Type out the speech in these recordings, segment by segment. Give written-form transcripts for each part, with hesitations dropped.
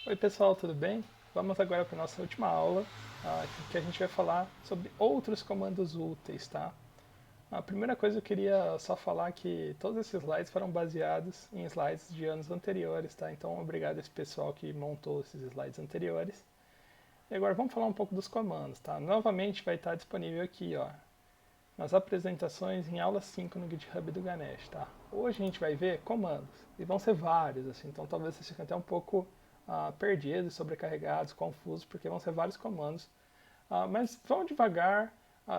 Oi pessoal, tudo bem? Vamos agora para a nossa última aula, que a gente vai falar sobre outros comandos úteis, tá? A primeira coisa eu queria só falar que todos esses slides foram baseados em slides de anos anteriores, tá? Então obrigado a esse pessoal que montou esses slides anteriores. E agora vamos falar um pouco dos comandos, tá? Novamente vai estar disponível aqui, ó, nas apresentações em aula 5 no GitHub do Ganesh, tá? Hoje a gente vai ver comandos, e vão ser vários, assim, então talvez vocês fiquem até um pouco perdidos, sobrecarregados, confusos, porque vão ser vários comandos. Mas vão devagar,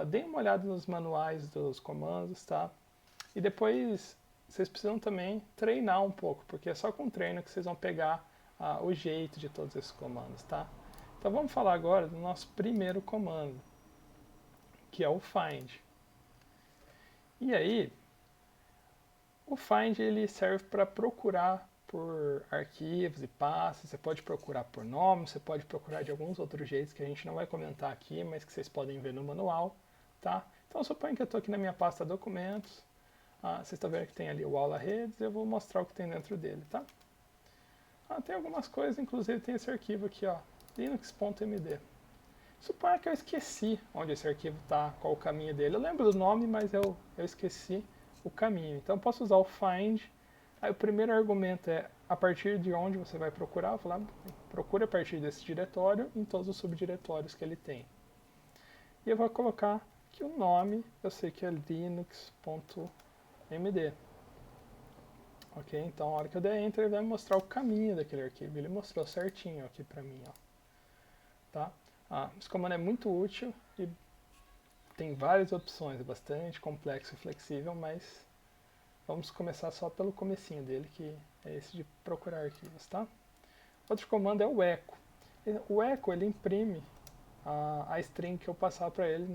deem uma olhada nos manuais dos comandos, tá? E depois vocês precisam também treinar um pouco, porque é só com treino que vocês vão pegar o jeito de todos esses comandos, tá? Então vamos falar agora do nosso primeiro comando, que é o find. E aí, o find ele serve para procurar por arquivos e pastas, você pode procurar por nome, você pode procurar de alguns outros jeitos que a gente não vai comentar aqui, mas que vocês podem ver no manual, tá? Então suponho que eu estou aqui na minha pasta documentos, vocês estão vendo que tem ali o aula redes, eu vou mostrar o que tem dentro dele, tá? Tem algumas coisas, inclusive tem esse arquivo aqui, ó, linux.md. Suponha que eu esqueci onde esse arquivo está, qual o caminho dele. Eu lembro do nome, mas eu esqueci o caminho. Então eu posso usar o find. Aí o primeiro argumento é a partir de onde você vai procurar. Eu vou lá, procure a partir desse diretório em todos os subdiretórios que ele tem. E eu vou colocar que o nome, eu sei que é linux.md. Ok? Então a hora que eu der enter, ele vai mostrar o caminho daquele arquivo. Ele mostrou certinho aqui para mim, ó. Tá? Esse comando é muito útil e tem várias opções, é bastante complexo e flexível, mas vamos começar só pelo comecinho dele, que é esse de procurar arquivos, tá? Outro comando é o echo. O echo ele imprime a string que eu passar para ele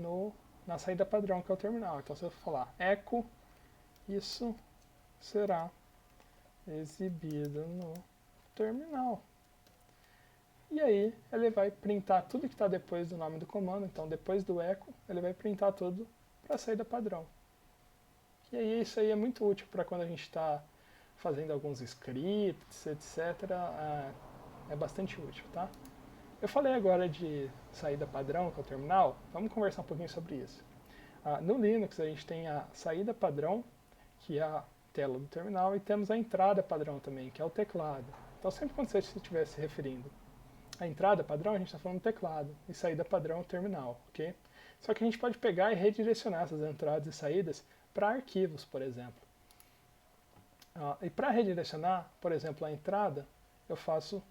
na saída padrão, que é o terminal. Então se eu falar echo, isso será exibido no terminal. E aí ele vai printar tudo que está depois do nome do comando. Então depois do echo, ele vai printar tudo para a saída padrão. E aí isso aí é muito útil para quando a gente está fazendo alguns scripts, etc. É bastante útil, tá? Eu falei agora de saída padrão, que é o terminal. Vamos conversar um pouquinho sobre isso. No Linux a gente tem a saída padrão, que é a tela do terminal, e temos a entrada padrão também, que é o teclado. Então sempre quando você estiver se referindo à entrada padrão, a gente está falando teclado, e saída padrão é o terminal, ok? Só que a gente pode pegar e redirecionar essas entradas e saídas para arquivos, por exemplo. E para redirecionar, por exemplo, a entrada, eu faço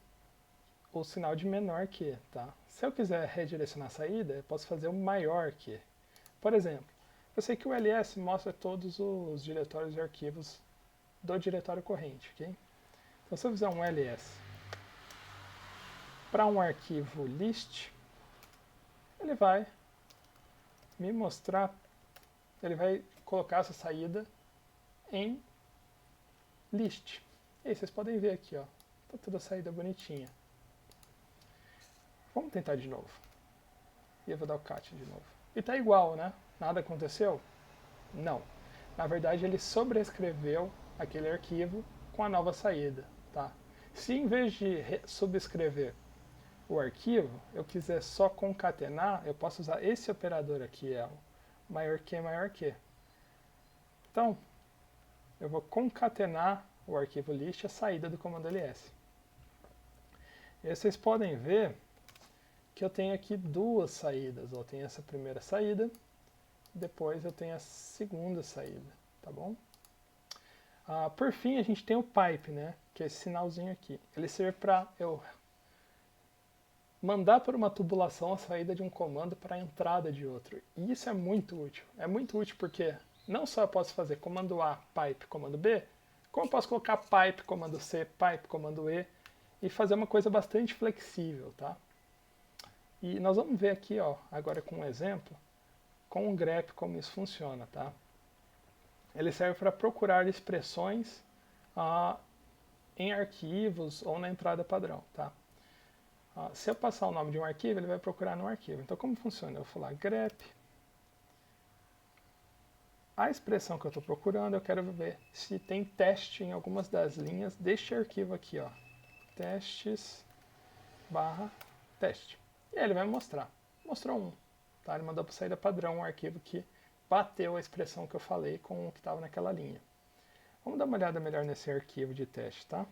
o sinal de menor que, tá? Se eu quiser redirecionar a saída, eu posso fazer o maior que. Por exemplo, eu sei que o ls mostra todos os diretórios e arquivos do diretório corrente, ok? Então se eu fizer um ls para um arquivo list, ele vai me mostrar, ele vai colocar essa saída em list. E aí vocês podem ver aqui, ó, tá toda a saída bonitinha. Vamos tentar de novo. E eu vou dar o cat de novo. E tá igual, né? Nada aconteceu? Não. Na verdade, ele sobrescreveu aquele arquivo com a nova saída, tá? Se em vez de subscrever o arquivo, eu quiser só concatenar, eu posso usar esse operador aqui, é o maior que, maior que. Então, eu vou concatenar o arquivo list a saída do comando ls. E aí vocês podem ver que eu tenho aqui duas saídas. Eu tenho essa primeira saída, depois eu tenho a segunda saída, tá bom? Por fim, a gente tem o pipe, né, que é esse sinalzinho aqui. Ele serve para eu mandar por uma tubulação a saída de um comando para a entrada de outro. E isso é muito útil. É muito útil porque não só eu posso fazer comando A, pipe, comando B, como eu posso colocar pipe, comando C, pipe, comando E, e fazer uma coisa bastante flexível, tá? E nós vamos ver aqui, ó, agora com um exemplo, com um grep como isso funciona, tá? Ele serve para procurar expressões em arquivos ou na entrada padrão, tá? Se eu passar o nome de um arquivo, ele vai procurar no arquivo. Então como funciona? Eu vou falar grep. A expressão que eu estou procurando, eu quero ver se tem teste em algumas das linhas deste arquivo aqui, ó. Testes barra teste. E aí ele vai mostrar. Mostrou um. Tá? Ele mandou para saída padrão um arquivo que bateu a expressão que eu falei com o que estava naquela linha. Vamos dar uma olhada melhor nesse arquivo de teste, tá?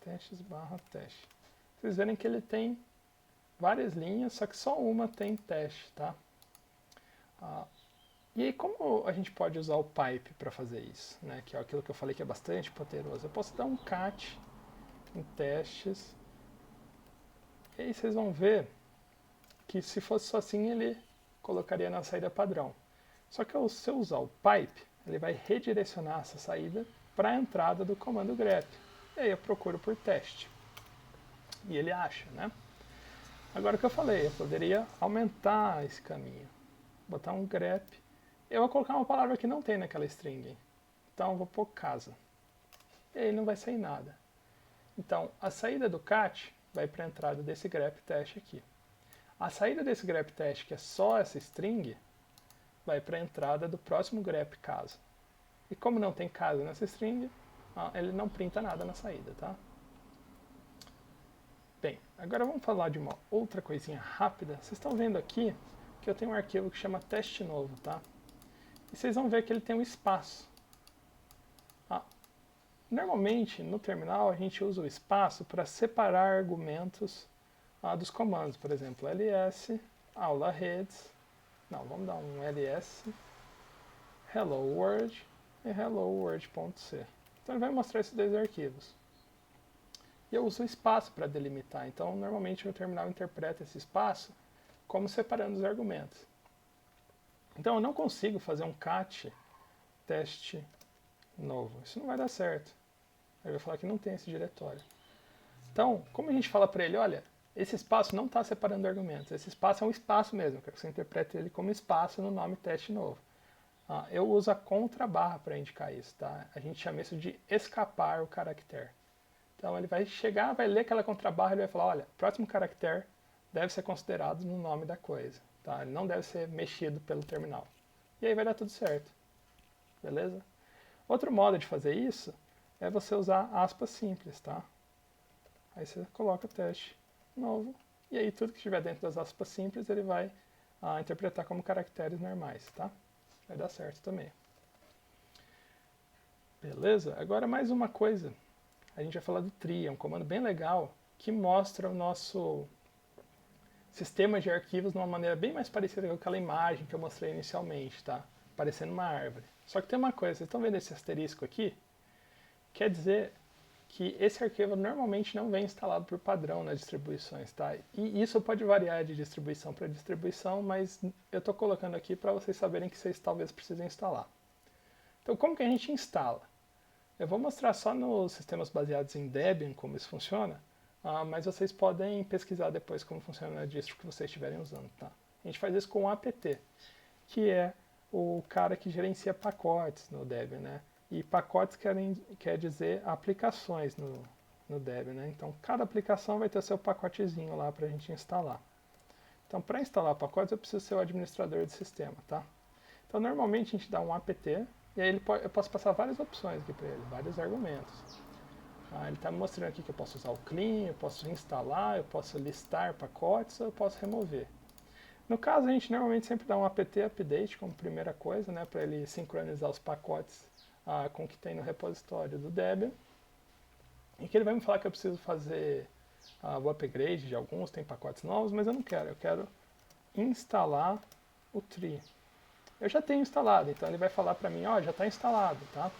Testes barra teste. Vocês verem que ele tem várias linhas, só que só uma tem teste, tá? E aí como a gente pode usar o pipe para fazer isso, né? Que é aquilo que eu falei que é bastante poderoso. Eu posso dar um cat em testes, e aí vocês vão ver que se fosse só assim ele colocaria na saída padrão. Só que se eu usar o pipe, ele vai redirecionar essa saída para a entrada do comando grep. E aí eu procuro por teste. E ele acha, né? Agora o que eu falei, eu poderia aumentar esse caminho. Botar um grep. Eu vou colocar uma palavra que não tem naquela string. Então eu vou pôr casa. E aí não vai sair nada. Então a saída do cat vai para a entrada desse grep teste aqui. A saída desse grep teste, que é só essa string, vai para a entrada do próximo grep casa. E como não tem casa nessa string, ele não printa nada na saída, tá? Bem, agora vamos falar de uma outra coisinha rápida. Vocês estão vendo aqui que eu tenho um arquivo que chama teste novo, tá? E vocês vão ver que ele tem um espaço. Normalmente, no terminal, a gente usa o espaço para separar argumentos dos comandos. Por exemplo, ls, aula redes. Não, vamos dar um ls, hello world e hello world.c. Então ele vai mostrar esses dois arquivos. E eu uso o espaço para delimitar. Então, normalmente, o terminal interpreta esse espaço como separando os argumentos. Então, eu não consigo fazer um cat teste novo. Isso não vai dar certo. Ele vai falar que não tem esse diretório. Então, como a gente fala para ele, olha, esse espaço não está separando argumentos. Esse espaço é um espaço mesmo. Quero que você interprete ele como espaço no nome teste novo. Eu uso a contrabarra para indicar isso. Tá? A gente chama isso de escapar o caractere. Então ele vai chegar, vai ler aquela contrabarra e vai falar, olha, próximo caractere deve ser considerado no nome da coisa. Tá? Ele não deve ser mexido pelo terminal. E aí vai dar tudo certo. Beleza? Outro modo de fazer isso é você usar aspas simples, tá? Aí você coloca teste novo, e aí tudo que estiver dentro das aspas simples ele vai interpretar como caracteres normais, tá? Vai dar certo também. Beleza? Agora mais uma coisa. A gente vai falar do tree, é um comando bem legal que mostra o nosso sistema de arquivos de uma maneira bem mais parecida com aquela imagem que eu mostrei inicialmente, tá? Parecendo uma árvore. Só que tem uma coisa, vocês estão vendo esse asterisco aqui? Quer dizer que esse arquivo normalmente não vem instalado por padrão nas distribuições, tá? E isso pode variar de distribuição para distribuição, mas eu estou colocando aqui para vocês saberem que vocês talvez precisem instalar. Então, como que a gente instala? Eu vou mostrar só nos sistemas baseados em Debian como isso funciona, mas vocês podem pesquisar depois como funciona na distro que vocês estiverem usando, tá? A gente faz isso com o apt, que é o cara que gerencia pacotes no Debian, né? E pacotes quer dizer aplicações no Debian, né? Então, cada aplicação vai ter seu pacotezinho lá para a gente instalar. Então, para instalar pacotes, eu preciso ser o administrador do sistema, tá? Então, normalmente a gente dá um apt, e aí eu posso passar várias opções aqui para ele, vários argumentos. Ele está me mostrando aqui que eu posso usar o clean, eu posso instalar, eu posso listar pacotes, ou eu posso remover. No caso, a gente normalmente sempre dá um apt update como primeira coisa, né, para ele sincronizar os pacotes com o que tem no repositório do Debian. E que ele vai me falar que eu preciso fazer o upgrade de alguns, tem pacotes novos, mas eu não quero. Eu quero instalar o tree. Eu já tenho instalado, então ele vai falar para mim, ó, já está instalado, tá?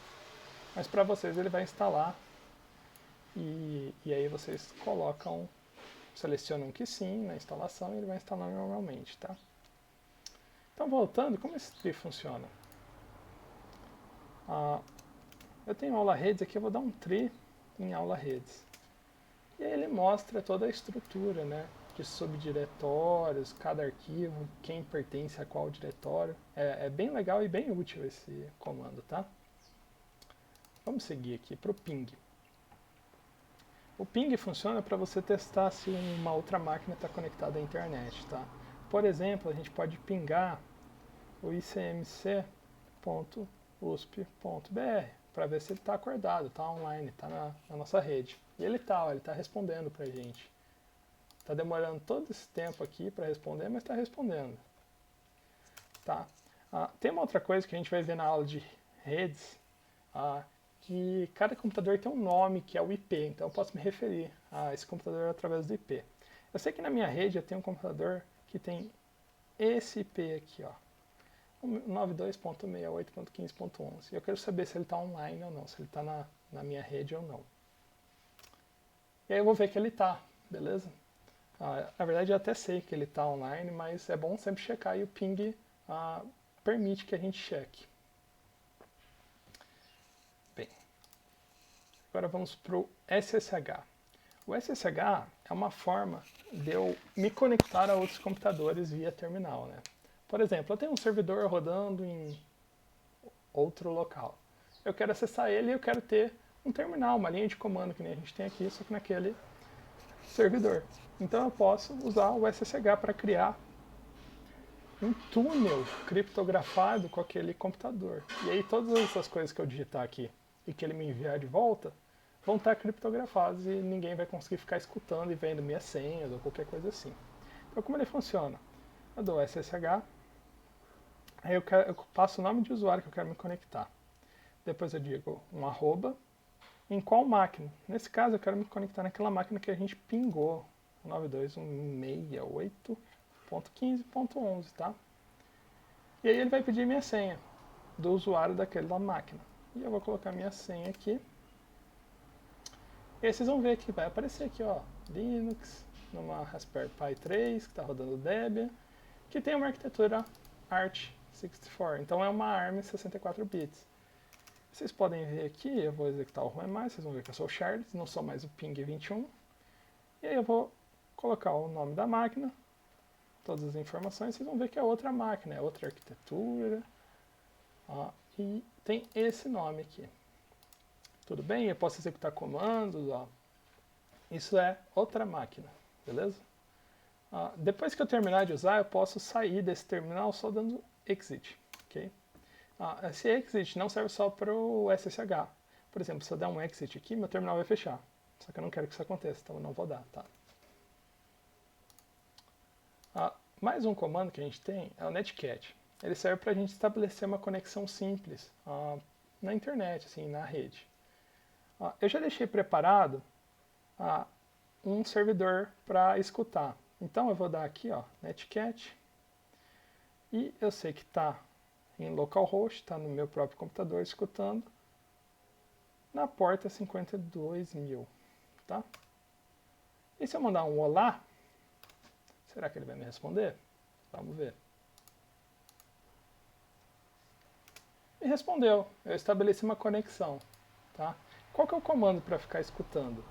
Mas para vocês ele vai instalar e aí vocês colocam, selecionam que sim na instalação e ele vai instalar normalmente, tá? Então voltando, como esse tree funciona? Eu tenho aula redes aqui, eu vou dar um tree em aula redes. E aí ele mostra toda a estrutura, né? De subdiretórios, cada arquivo, quem pertence a qual diretório. É bem legal e bem útil esse comando, tá? Vamos seguir aqui para o ping. O ping funciona para você testar se uma outra máquina está conectada à internet, tá? Por exemplo, a gente pode pingar o icmc.usp.br para ver se ele está acordado, está online, está na nossa rede. E ele tá respondendo pra gente. Tá demorando todo esse tempo aqui para responder, mas está respondendo. Tá? Tem uma outra coisa que a gente vai ver na aula de redes, que cada computador tem um nome, que é o IP, então eu posso me referir a esse computador através do IP. Eu sei que na minha rede eu tenho um computador que tem esse IP aqui, ó, 92.68.15.11. Eu quero saber se ele está online ou não, se ele está na minha rede ou não. E aí eu vou ver que ele está, beleza? Na verdade eu até sei que ele está online, mas é bom sempre checar e o ping permite que a gente cheque. Bem, agora vamos para o SSH. O SSH é uma forma de eu me conectar a outros computadores via terminal, né? Por exemplo, eu tenho um servidor rodando em outro local. Eu quero acessar ele e eu quero ter um terminal, uma linha de comando que nem a gente tem aqui, só que naquele servidor. Então eu posso usar o SSH para criar um túnel criptografado com aquele computador. E aí todas essas coisas que eu digitar aqui e que ele me enviar de volta vão estar criptografadas e ninguém vai conseguir ficar escutando e vendo minhas senhas ou qualquer coisa assim. Então como ele funciona? Eu dou SSH, aí eu passo o nome de usuário que eu quero me conectar. Depois eu digo um arroba, em qual máquina? Nesse caso eu quero me conectar naquela máquina que a gente pingou, 92.168.15.11, tá? E aí ele vai pedir minha senha do usuário daquela máquina. E eu vou colocar minha senha aqui. E aí vocês vão ver que vai aparecer aqui, ó, Linux, numa Raspberry Pi 3, que está rodando Debian, que tem uma arquitetura ART64, então é uma ARM 64 bits. Vocês podem ver aqui, eu vou executar o ROM+, vocês vão ver que eu sou o Charles, não sou mais o Ping 21. E aí eu vou colocar o nome da máquina, todas as informações, vocês vão ver que é outra máquina, é outra arquitetura, e tem esse nome aqui. Tudo bem? Eu posso executar comandos, ó. Isso é outra máquina, beleza? Depois que eu terminar de usar, eu posso sair desse terminal só dando exit, ok? Esse exit não serve só para o SSH. Por exemplo, se eu der um exit aqui, meu terminal vai fechar. Só que eu não quero que isso aconteça, então eu não vou dar, tá? Mais um comando que a gente tem é o netcat. Ele serve para a gente estabelecer uma conexão simples na internet, assim, na rede. Eu já deixei preparado um servidor para escutar. Então eu vou dar aqui, ó, netcat, e eu sei que está em localhost, está no meu próprio computador escutando, na porta 52.000, tá? E se eu mandar um olá, será que ele vai me responder? Vamos ver. Me respondeu, eu estabeleci uma conexão, tá? Qual que é o comando para ficar escutando?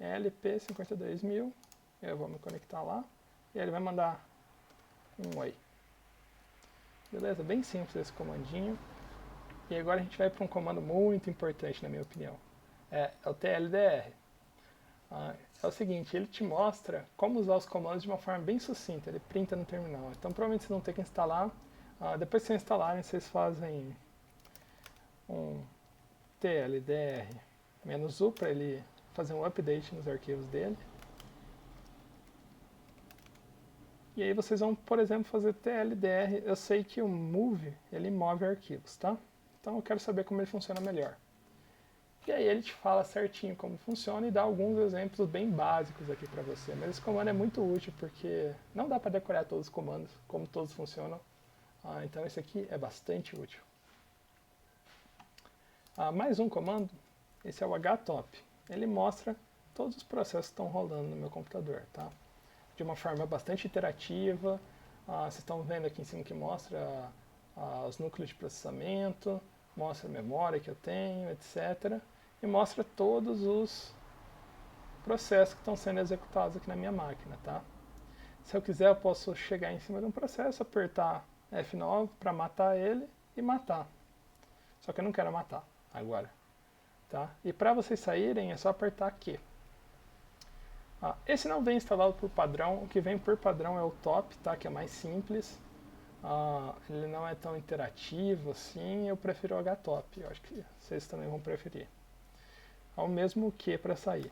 LP52.000, eu vou me conectar lá, e ele vai mandar um oi. Beleza? Bem simples esse comandinho. E agora a gente vai para um comando muito importante, na minha opinião. É o TLDR. É o seguinte, ele te mostra como usar os comandos de uma forma bem sucinta. Ele printa no terminal. Então provavelmente vocês vão ter que instalar. Depois que vocês instalarem, vocês fazem um TLDR-U para ele fazer um update nos arquivos dele. E aí vocês vão, por exemplo, fazer TLDR. Eu sei que o move, ele move arquivos, tá? Então eu quero saber como ele funciona melhor. E aí ele te fala certinho como funciona e dá alguns exemplos bem básicos aqui para você. Mas esse comando é muito útil porque não dá para decorar todos os comandos, como todos funcionam. Então esse aqui é bastante útil. Mais um comando, esse é o htop. Ele mostra todos os processos que estão rolando no meu computador, tá? De uma forma bastante interativa. Vocês estão vendo aqui em cima que mostra os núcleos de processamento, mostra a memória que eu tenho, etc. E mostra todos os processos que estão sendo executados aqui na minha máquina, tá? Se eu quiser, eu posso chegar em cima de um processo, apertar F9 para matar ele e matar. Só que eu não quero matar agora, tá? E para vocês saírem, é só apertar Q. Esse não vem instalado por padrão, o que vem por padrão é o top, tá? Que é mais simples. Ele não é tão interativo assim, eu prefiro o htop, eu acho que vocês também vão preferir. ao mesmo Q para sair.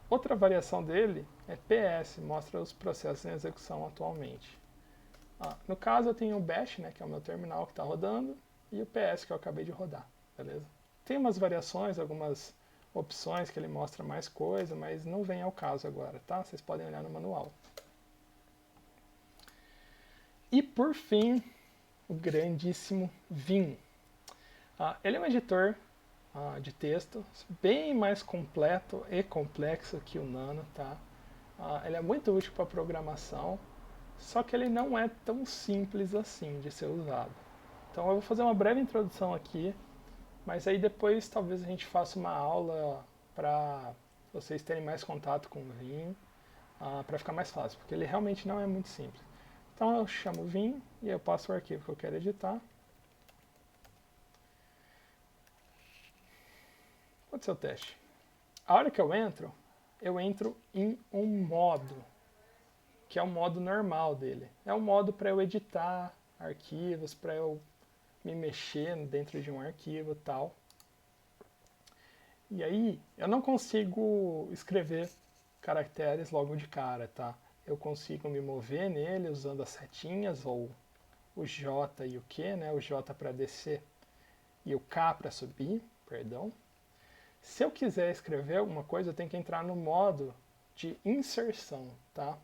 Outra variação dele é PS, mostra os processos em execução atualmente. No caso eu tenho o bash, né, que é o meu terminal que está rodando, e o PS que eu acabei de rodar, beleza? Tem umas variações, algumas opções que ele mostra mais coisa, mas não vem ao caso agora, tá? Vocês podem olhar no manual. E por fim, o grandíssimo Vim. Ele é um editor de texto bem mais completo e complexo que o Nano, tá? Ele é muito útil para programação, só que ele não é tão simples assim de ser usado. Então eu vou fazer uma breve introdução aqui, mas aí depois talvez a gente faça uma aula para vocês terem mais contato com o Vim, para ficar mais fácil, porque ele realmente não é muito simples. Então eu chamo o Vim e eu passo o arquivo que eu quero editar. Pode ser o teste. A hora que eu entro em um modo, que é o modo normal dele. É um modo para eu editar arquivos, para eu me mexer dentro de um arquivo e tal. E aí, eu não consigo escrever caracteres logo de cara, tá? Eu consigo me mover nele usando as setinhas, ou o J e o Q, né? O J para descer e o K para subir, perdão. Se eu quiser escrever alguma coisa, eu tenho que entrar no modo de inserção, tá?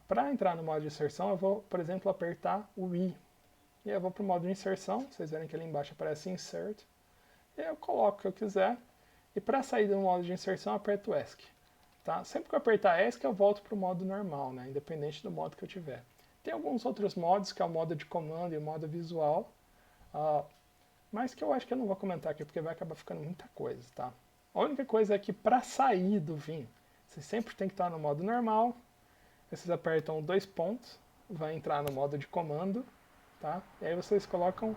Para entrar no modo de inserção, eu vou, por exemplo, apertar o I. E eu vou para o modo de inserção, vocês verem que ali embaixo aparece Insert. E eu coloco o que eu quiser. E para sair do modo de inserção, eu aperto o ESC. Tá? Sempre que eu apertar ESC, eu volto para o modo normal, né? Independente do modo que eu tiver. Tem alguns outros modos, que é o modo de comando e o modo visual. Mas que eu acho que eu não vou comentar aqui, porque vai acabar ficando muita coisa, tá? A única coisa é que para sair do Vim, você sempre tem que estar no modo normal. Vocês apertam 2 pontos, vai entrar no modo de comando, tá? E aí vocês colocam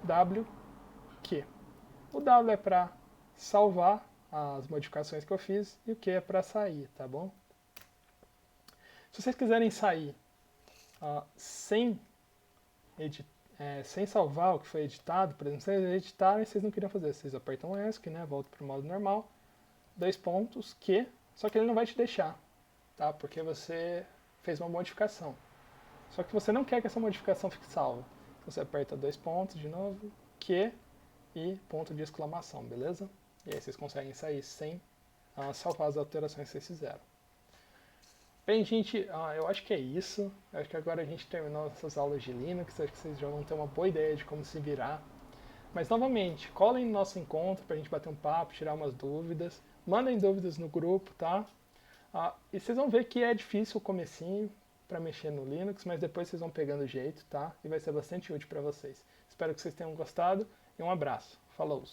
WQ. O W é para salvar as modificações que eu fiz e o Q é para sair, tá bom? Se vocês quiserem sair sem salvar o que foi editado, por exemplo, se vocês editarem e vocês não queriam fazer, vocês apertam ESC, né, volta para o modo normal, 2 pontos, Q, só que ele não vai te deixar, tá? Porque você fez uma modificação. Só que você não quer que essa modificação fique salva. Você aperta 2 pontos de novo, Q e ponto de exclamação, beleza? E aí vocês conseguem sair sem salvar as alterações que vocês fizeram. Bem, gente, eu acho que é isso. Eu acho que agora a gente terminou essas aulas de Linux. Acho que vocês já vão ter uma boa ideia de como se virar. Mas, novamente, colhem no nosso encontro para a gente bater um papo, tirar umas dúvidas. Mandem dúvidas no grupo, tá? E vocês vão ver que é difícil o comecinho para mexer no Linux, mas depois vocês vão pegando o jeito, tá? E vai ser bastante útil para vocês. Espero que vocês tenham gostado e um abraço. Falou!